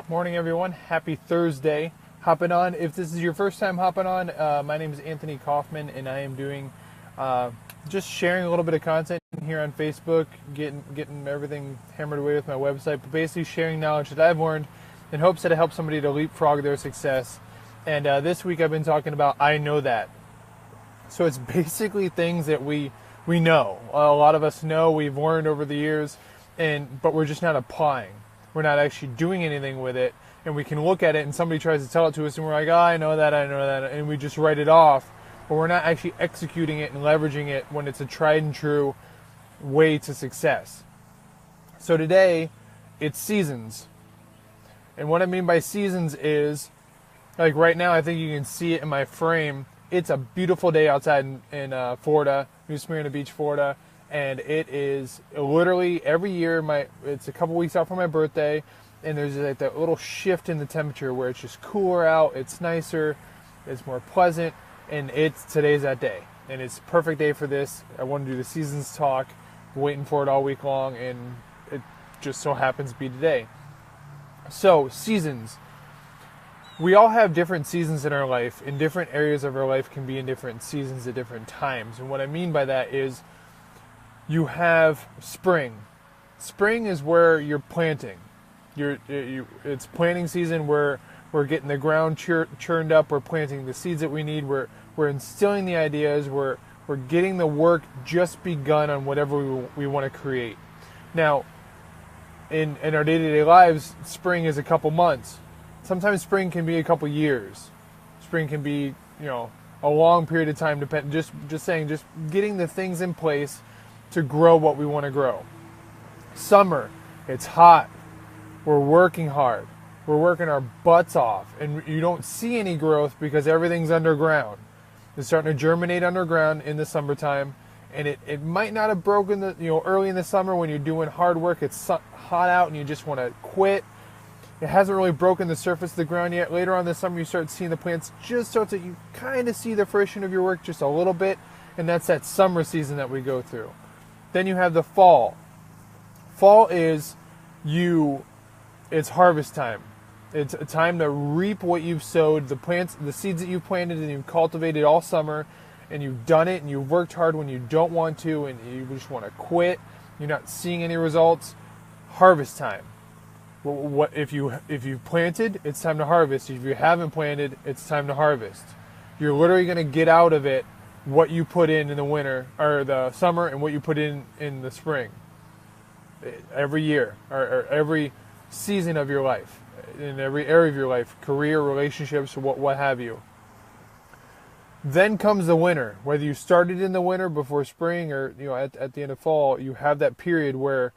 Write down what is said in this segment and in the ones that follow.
Morning, everyone. Happy Thursday. Hopping on. If this is your first time hopping on, my name is Anthony Kaufman, and I am doing just sharing a little bit of content here on Facebook, getting everything hammered away with my website, but basically sharing knowledge that I've learned in hopes that it helps somebody to leapfrog their success. And this week I've been talking about I know that. So it's basically things that we know. A lot of us know, we've learned over the years, but we're just not applying. We're not actually doing anything with it, and we can look at it and somebody tries to tell it to us and we're like, oh, I know that, and we just write it off, but we're not actually executing it and leveraging it when it's a tried and true way to success. So today, it's seasons. And what I mean by seasons is, like right now, I think you can see it in my frame. It's a beautiful day outside in Florida, New Smyrna Beach, Florida. And it is literally every year, it's a couple weeks out from my birthday, and there's like that little shift in the temperature where it's just cooler out, it's nicer, it's more pleasant, and today's that day. And it's a perfect day for this. I want to do the seasons talk, waiting for it all week long, and it just so happens to be today. So, seasons. We all have different seasons in our life, and different areas of our life can be in different seasons at different times. And what I mean by that is, you have spring. Spring is where you're planting. It's planting season where we're getting the ground churned up. We're planting the seeds that we need. We're instilling the ideas. We're getting the work just begun on whatever we want to create. Now, in our day-to-day lives, spring is a couple months. Sometimes spring can be a couple years. Spring can be, a long period of time. Just getting the things in place to grow what we want to grow. Summer, it's hot. We're working hard. We're working our butts off. And you don't see any growth because everything's underground. It's starting to germinate underground in the summertime. And it might not have broken early in the summer when you're doing hard work. It's hot out and you just want to quit. It hasn't really broken the surface of the ground yet. Later on this summer, you start seeing the plants just so that you kind of see the fruition of your work just a little bit. And that's that summer season that we go through. Then you have the fall. Fall is it's harvest time. It's a time to reap what you've sowed, the seeds that you've planted and you've cultivated all summer, and you've done it and you've worked hard when you don't want to and you just want to quit. You're not seeing any results. Harvest time. If you've planted, it's time to harvest. If you haven't planted, it's time to harvest. You're literally going to get out of it what you put in the winter or the summer and what you put in the spring. Every year or every season of your life, in every area of your life, career, relationships, what have you. Then comes the winter. Whether you started in the winter before spring or at the end of fall, you have that period where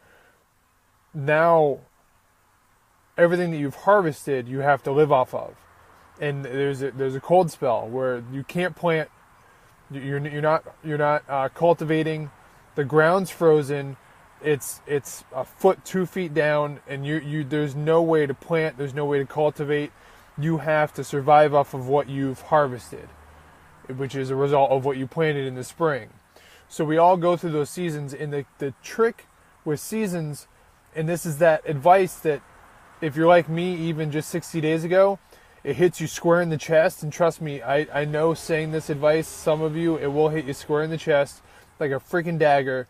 now everything that you've harvested you have to live off of. And there's a cold spell where you can't plant. You're not cultivating. The ground's frozen. It's a foot, 2 feet down, and there's no way to plant. There's no way to cultivate. You have to survive off of what you've harvested, which is a result of what you planted in the spring. So we all go through those seasons. And the trick with seasons, and this is that advice that if you're like me, even just 60 days ago, it hits you square in the chest, and trust me, I know saying this advice, some of you, it will hit you square in the chest like a freaking dagger.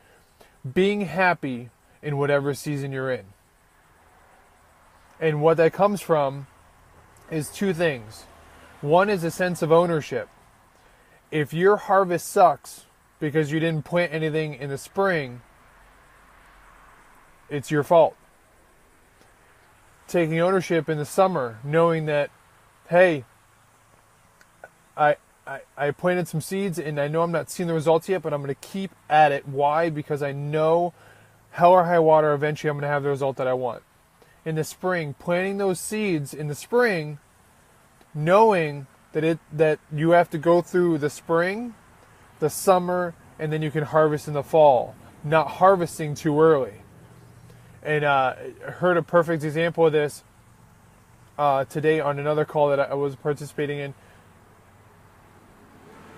Being happy in whatever season you're in. And what that comes from is two things. One is a sense of ownership. If your harvest sucks because you didn't plant anything in the spring, it's your fault. Taking ownership in the summer, knowing that, hey, I planted some seeds and I know I'm not seeing the results yet, but I'm going to keep at it. Why? Because I know hell or high water, eventually I'm going to have the result that I want. In the spring, planting those seeds in the spring, knowing that you have to go through the spring, the summer, and then you can harvest in the fall. Not harvesting too early. And I heard a perfect example of this today on another call that I was participating in.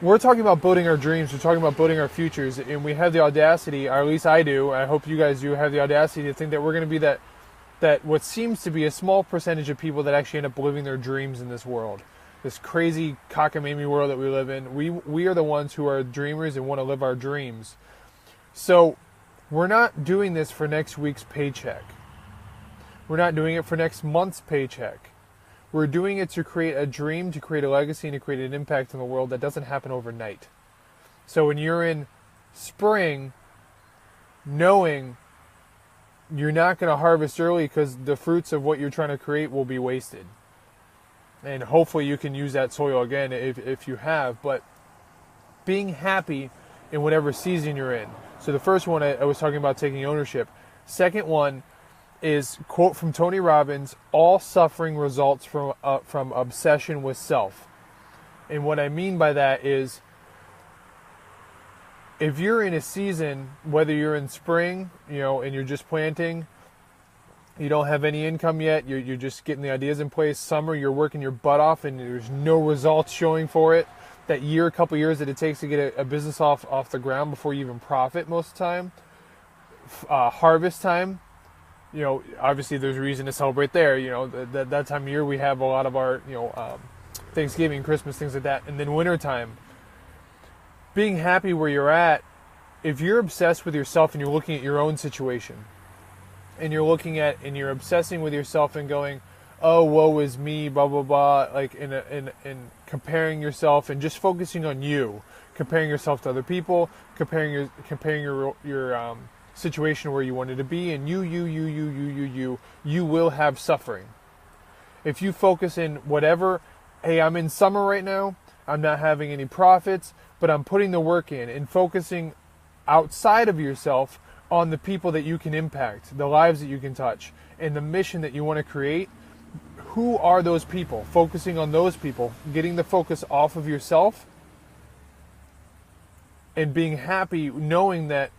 We're talking about building our dreams. We're talking about building our futures. And we have the audacity, or at least I do, I hope you guys do, have the audacity to think that we're going to be that that what seems to be a small percentage of people that actually end up living their dreams in this world. This crazy cockamamie world that we live in. We are the ones who are dreamers and want to live our dreams. So we're not doing this for next week's paycheck. We're not doing it for next month's paycheck. We're doing it to create a dream, to create a legacy, and to create an impact in the world that doesn't happen overnight. So when you're in spring, knowing you're not going to harvest early because the fruits of what you're trying to create will be wasted. And hopefully you can use that soil again if you have. But being happy in whatever season you're in. So the first one I was talking about taking ownership. Second one is, quote from Tony Robbins, all suffering results from obsession with self. And what I mean by that is, if you're in a season, whether you're in spring, and you're just planting, you don't have any income yet, you're just getting the ideas in place. Summer, you're working your butt off and there's no results showing for it. That year, couple years that it takes to get a business off the ground before you even profit most of the time. Harvest time, obviously there's a reason to celebrate there. That time of year we have a lot of our, Thanksgiving, Christmas, things like that. And then winter time. Being happy where you're at, if you're obsessed with yourself and you're looking at your own situation, and you're obsessing with yourself and going, oh, woe is me, blah, blah, blah, like in comparing yourself and just focusing on you, comparing yourself to other people, comparing your situation where you wanted to be, and you will have suffering. If you focus in whatever, hey, I'm in summer right now, I'm not having any profits, but I'm putting the work in and focusing outside of yourself on the people that you can impact, the lives that you can touch, and the mission that you want to create. Who are those people? Focusing on those people, getting the focus off of yourself, and being happy knowing that,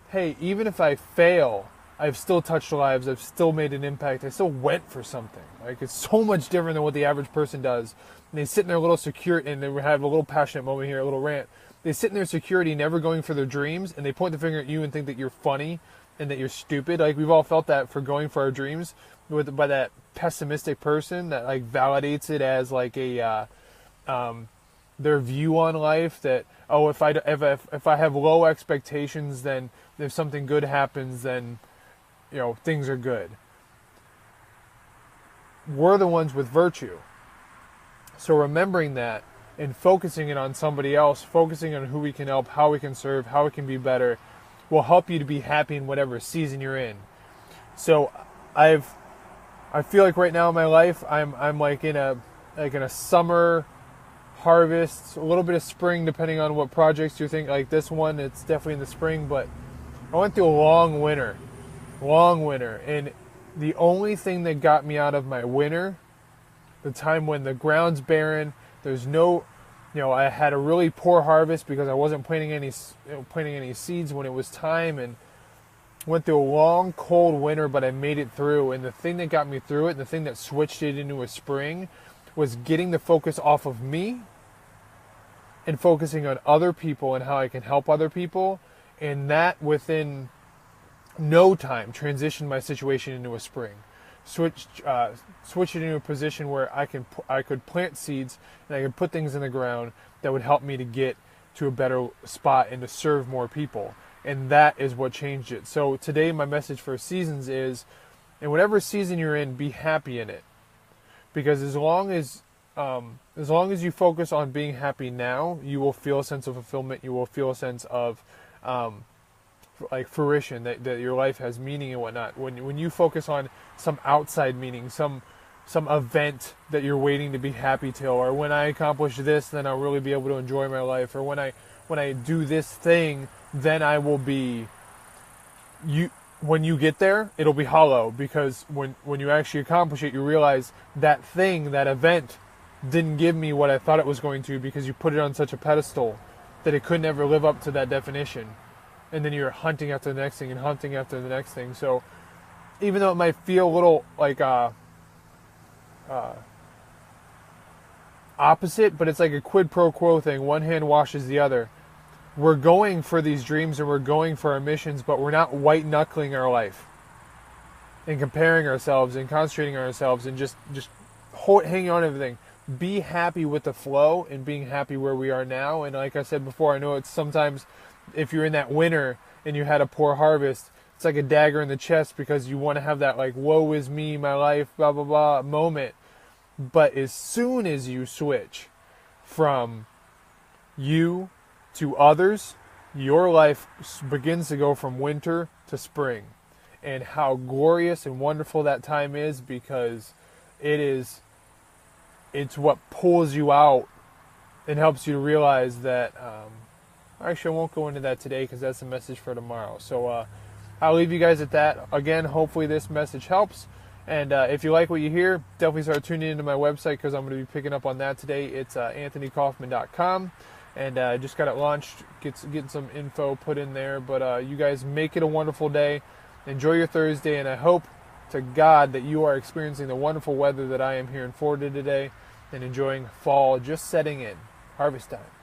hey, even if I fail, I've still touched lives, I've still made an impact, I still went for something. Like, it's so much different than what the average person does. And they sit in their little security, and they have a little passionate moment here, a little rant. They sit in their security, never going for their dreams, and they point the finger at you and think that you're funny and that you're stupid. Like, we've all felt that for going for our dreams by that pessimistic person that like validates it as like a their view on life, that, oh, if I have low expectations, then if something good happens, then things are good. We're the ones with virtue. So remembering that and focusing it on somebody else, focusing on who we can help, how we can serve, how we can be better, will help you to be happy in whatever season you're in. So I feel like right now in my life I'm like in a summer harvest, a little bit of spring depending on what projects you think. Like this one, it's definitely in the spring, but I went through a long winter, and the only thing that got me out of my winter, the time when the ground's barren, there's no, I had a really poor harvest because I wasn't planting any seeds when it was time, and went through a long, cold winter, but I made it through. And the thing that got me through it, and the thing that switched it into a spring, was getting the focus off of me and focusing on other people and how I can help other people. And that, within no time, transitioned my situation into a spring. Switch it into a position where I could plant seeds and I could put things in the ground that would help me to get to a better spot and to serve more people. And that is what changed it. So today my message for seasons is, in whatever season you're in, be happy in it. Because as long as you focus on being happy now, you will feel a sense of fulfillment. You will feel a sense of like fruition, that your life has meaning and whatnot. When you focus on some outside meaning, some event that you're waiting to be happy till, or when I accomplish this, then I'll really be able to enjoy my life, or when I do this thing, then I will be you. When you get there, it'll be hollow, because when you actually accomplish it, you realize that thing, that event, didn't give me what I thought it was going to, because you put it on such a pedestal that it could never live up to that definition. And then you're hunting after the next thing and hunting after the next thing. So even though it might feel a little like opposite, but it's like a quid pro quo thing. One hand washes the other. We're going for these dreams and we're going for our missions, but we're not white knuckling our life. and comparing ourselves and concentrating on ourselves and just hanging on to everything. Be happy with the flow and being happy where we are now. And like I said before, I know it's sometimes if you're in that winter and you had a poor harvest, it's like a dagger in the chest because you want to have that like woe is me, my life, blah blah blah moment. But as soon as you switch from you to others, your life begins to go from winter to spring. And how glorious and wonderful that time is, because it's what pulls you out and helps you to realize that, actually I won't go into that today because that's a message for tomorrow. So I'll leave you guys at that. Again, hopefully this message helps. And if you like what you hear, definitely start tuning into my website because I'm going to be picking up on that today. It's anthonykaufman.com. And I just got it launched, getting some info put in there. But you guys make it a wonderful day. Enjoy your Thursday, and I hope to God that you are experiencing the wonderful weather that I am here in Florida today and enjoying fall just setting in. Harvest time.